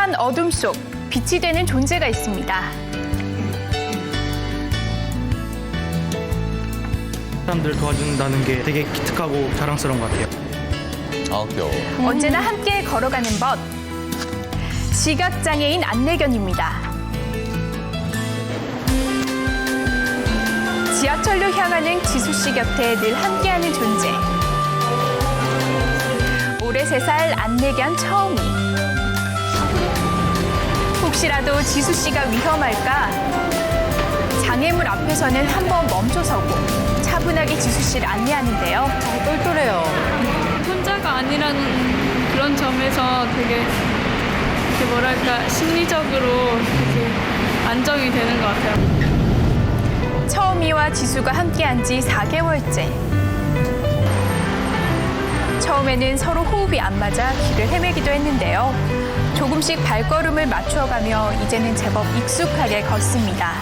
험한 어둠 속 빛이 되는 존재가 있습니다. 사람들을 도와준다는 게 되게 기특하고 자랑스러운 것 같아요. 아, 귀여워. 언제나 함께 걸어가는 법. 시각장애인 안내견입니다. 지하철로 향하는 지수 씨 곁에 늘 함께하는 존재. 올해 3살 안내견 처음이. 혹시라도 지수 씨가 위험할까? 장애물 앞에서는 한번 멈춰서고 차분하게 지수 씨를 안내하는데요. 똘똘해요. 혼자가 아니라는 그런 점에서 되게 뭐랄까 심리적으로 되게 안정이 되는 것 같아요. 처음이와 지수가 함께한 지 4개월째. 처음에는 서로 호흡이 안 맞아 길을 헤매기도 했는데요. 조금씩 발걸음을 맞춰가며 이제는 제법 익숙하게 걷습니다.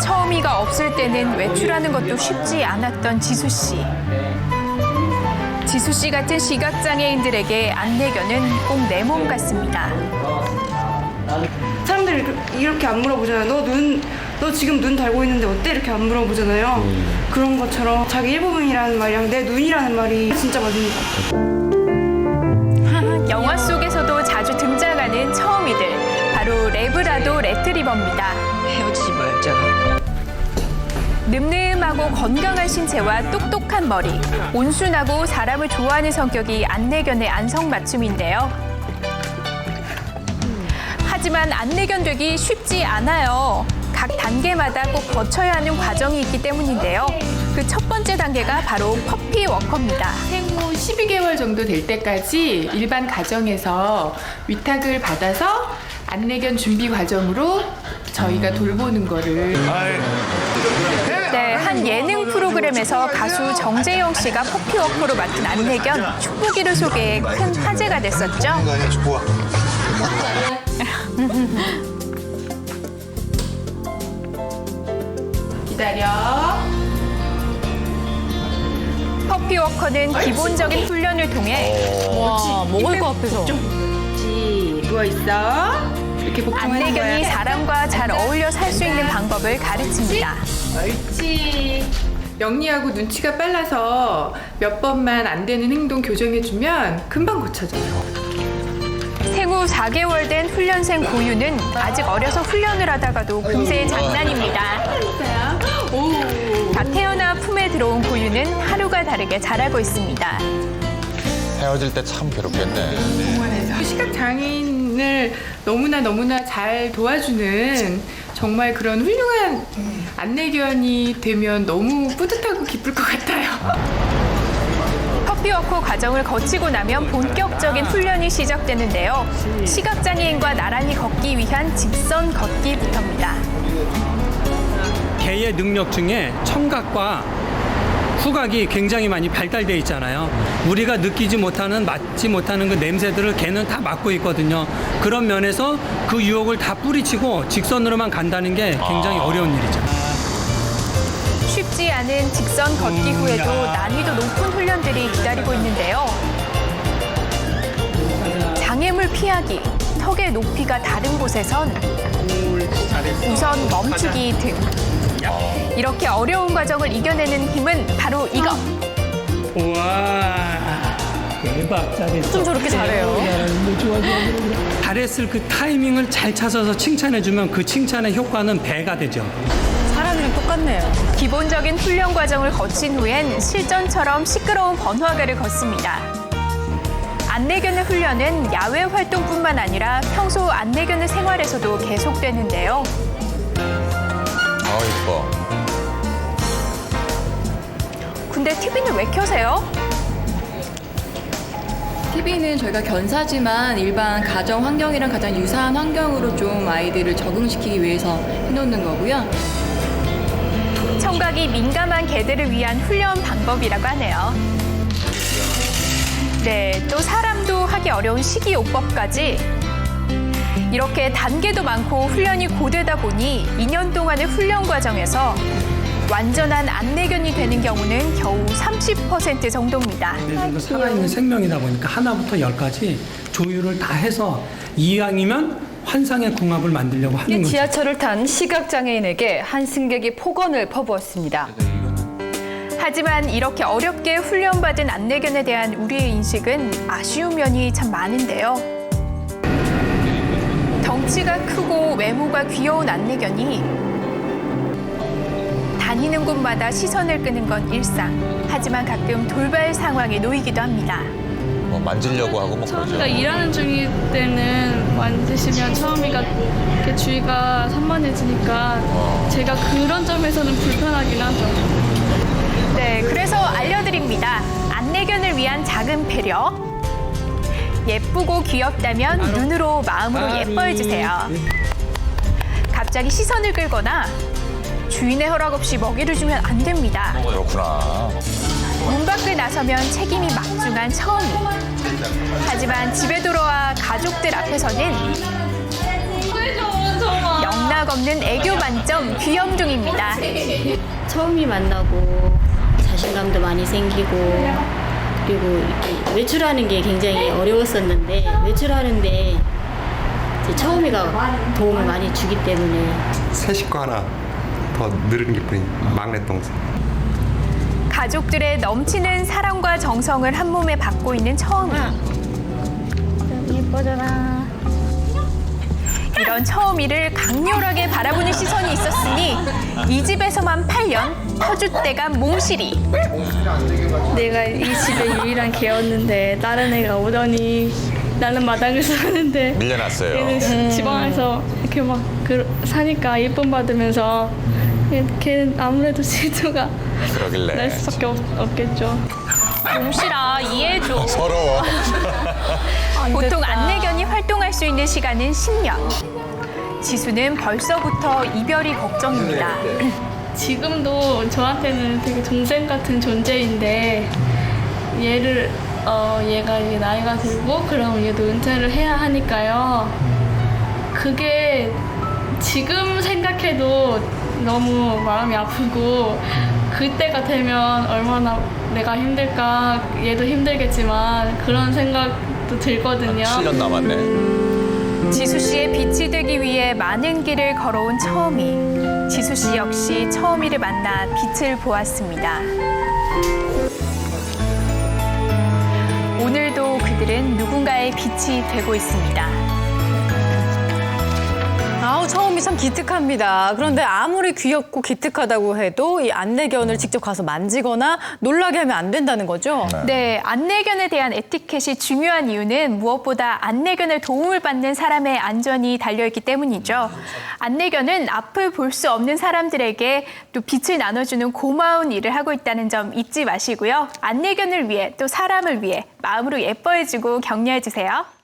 처음이가 없을 때는 외출하는 것도 쉽지 않았던 지수 씨. 지수 씨 같은 시각장애인들에게 안내견은 꼭 내 몸 같습니다. 사람들이 이렇게 안 물어보잖아요. 너 지금 눈 달고 있는데 어때? 이렇게 안 물어보잖아요. 그런 것처럼 자기 일부분이라는 말이랑 내 눈이라는 말이 진짜 맞는 것 같아요. 영화 속에서도 자주 등장하는 처음이들. 바로 레브라도 레트리버입니다. 헤어지지 말자. 늠름하고 건강한 신체와 똑똑한 머리, 온순하고 사람을 좋아하는 성격이 안내견의 안성맞춤인데요. 하지만 안내견 되기 쉽지 않아요. 각 단계마다 꼭 거쳐야 하는 과정이 있기 때문인데요. 그 첫 번째 단계가 바로 퍼피워커입니다. 생후 12개월 정도 될 때까지 일반 가정에서 위탁을 받아서 안내견 준비 과정으로 저희가 돌보는 거를. 네, 한 예능 프로그램에서 가수 정재영 씨가 퍼피워커로 맡은 안내견 축복이를 소개해 큰 화제가 됐었죠. 기다려. 퍼피워커는 기본적인 훈련을 통해 와, 먹을 거 앞에서. 누워 있어. 이렇게 복종하는 안내견이 거야. 사람과 잘 어울려 살 수 있는 방법을 가르칩니다. 옳지. 영리하고 눈치가 빨라서 몇 번만 안 되는 행동 교정해주면 금방 고쳐져요. 생후 4개월 된 훈련생 고유는 아직 어려서 훈련을 하다가도 금세 장난입니다. 오. 갓 태어나 품에 들어온 고유는 하루가 다르게 자라고 있습니다. 헤어질 때 참 괴롭겠네. 시각장애인을 너무나 잘 도와주는 정말 그런 훌륭한 안내견이 되면 너무 뿌듯하고 기쁠 것 같아요. 퍼피워커 과정을 거치고 나면 본격적인 훈련이 시작되는데요. 시각장애인과 나란히 걷기 위한 직선 걷기부터입니다. 개의 능력 중에 청각과 후각이 굉장히 많이 발달되어 있잖아요. 우리가 느끼지 못하는, 맡지 못하는 그 냄새들을 개는 다 맡고 있거든요. 그런 면에서 그 유혹을 다 뿌리치고 직선으로만 간다는 게 굉장히 어려운 일이죠. 쉽지 않은 직선 걷기 후에도 난이도 높은 훈련들이 기다리고 있는데요. 장애물 피하기, 턱의 높이가 다른 곳에선 우선 멈추기 등 이렇게 어려운 과정을 이겨내는 힘은 바로 이것. 우와, 대박, 잘했어. 좀 저렇게 잘해요. 잘했을 그 타이밍을 잘 찾아서 칭찬해주면 그 칭찬의 효과는 배가 되죠. 사람이랑 똑같네요. 기본적인 훈련 과정을 거친 후엔 실전처럼 시끄러운 번화가를 걷습니다. 안내견의 훈련은 야외 활동뿐만 아니라 평소 안내견의 생활에서도 계속되는데요. 아, 이뻐. 근데 TV는 왜 켜세요? TV는 저희가 견사지만 일반 가정 환경이랑 가장 유사한 환경으로 좀 아이들을 적응시키기 위해서 해놓는 거고요. 청각이 민감한 개들을 위한 훈련 방법이라고 하네요. 네, 또 사람도 하기 어려운 식이요법까지 이렇게 단계도 많고 훈련이 고되다 보니 2년 동안의 훈련 과정에서 완전한 안내견이 되는 경우는 겨우 30% 정도입니다. 애들도 살아있는 생명이다 보니까 하나부터 열까지 조율을 다 해서 이왕이면 환상의 궁합을 만들려고 하는 거죠. 지하철을 탄 시각장애인에게 한 승객이 폭언을 퍼부었습니다. 하지만 이렇게 어렵게 훈련받은 안내견에 대한 우리의 인식은 아쉬운 면이 참 많은데요. 덩치가 크고 외모가 귀여운 안내견이 다니는 곳마다 시선을 끄는 건 일상. 하지만 가끔 돌발 상황에 놓이기도 합니다. 뭐 만지려고 하고 뭐 그러죠. 처음이가 일하는 중일 때는 만지시면 처음이가 이렇게 주위가 산만해지니까 제가 그런 점에서는 불편하긴 하죠. 네, 그래서 알려드립니다. 안내견을 위한 작은 배려. 예쁘고 귀엽다면 눈으로 마음으로 예뻐해주세요. 갑자기 시선을 끌거나 주인의 허락 없이 먹이를 주면 안 됩니다. 그렇구나. 문 밖을 나서면 책임이 막중한 처음이. 하지만 집에 돌아와 가족들 앞에서는 영락없는 애교 만점 귀염둥입니다. 처음이 만나고 자신감도 많이 생기고 그리고 이렇게 외출하는 게 굉장히 어려웠었는데 외출하는데 이제 처음이가 도움을 많이 주기 때문에 새 식구 하나 더 늘은 기분이 막내 동생. 가족들의 넘치는 사랑과 정성을 한 몸에 받고 있는 처음이. 예뻐져라. 이런 처음이를 강렬하게 바라보는 시선이 있었으니 이 집에서만 8년 터줏대감 몽실이. 내가 이 집의 유일한 개였는데 다른 애가 오더니 나는 마당을 사는데 밀려났어요. 걔는 지방에서 이렇게 막 사니까 예쁨 받으면서 걔는 아무래도 질투가 그러길래. 날 수밖에 없겠죠. 몽실아 이해해줘. 서러워. 보통 안내견이 활동할 수 있는 시간은 10년. 지수는 벌써부터 이별이 걱정입니다. 지금도 저한테는 되게 동생 같은 존재인데 얘가 이제 나이가 들고 그럼 얘도 은퇴를 해야 하니까요. 그게 지금 생각해도 너무 마음이 아프고 그때가 되면 얼마나 내가 힘들까, 얘도 힘들겠지만 그런 생각도 들거든요. 7년 남았네. 지수 씨의 빛이 되기 위해 많은 길을 걸어온 처음이. 지수 씨 역시 처음이를 만나 빛을 보았습니다. 오늘도 그들은 누군가의 빛이 되고 있습니다. 아우, 처음이 참 기특합니다. 그런데 아무리 귀엽고 기특하다고 해도 이 안내견을 직접 가서 만지거나 놀라게 하면 안 된다는 거죠? 네, 안내견에 대한 에티켓이 중요한 이유는 무엇보다 안내견을 도움을 받는 사람의 안전이 달려있기 때문이죠. 안내견은 앞을 볼 수 없는 사람들에게 또 빛을 나눠주는 고마운 일을 하고 있다는 점 잊지 마시고요. 안내견을 위해 또 사람을 위해 마음으로 예뻐해주고 격려해주세요.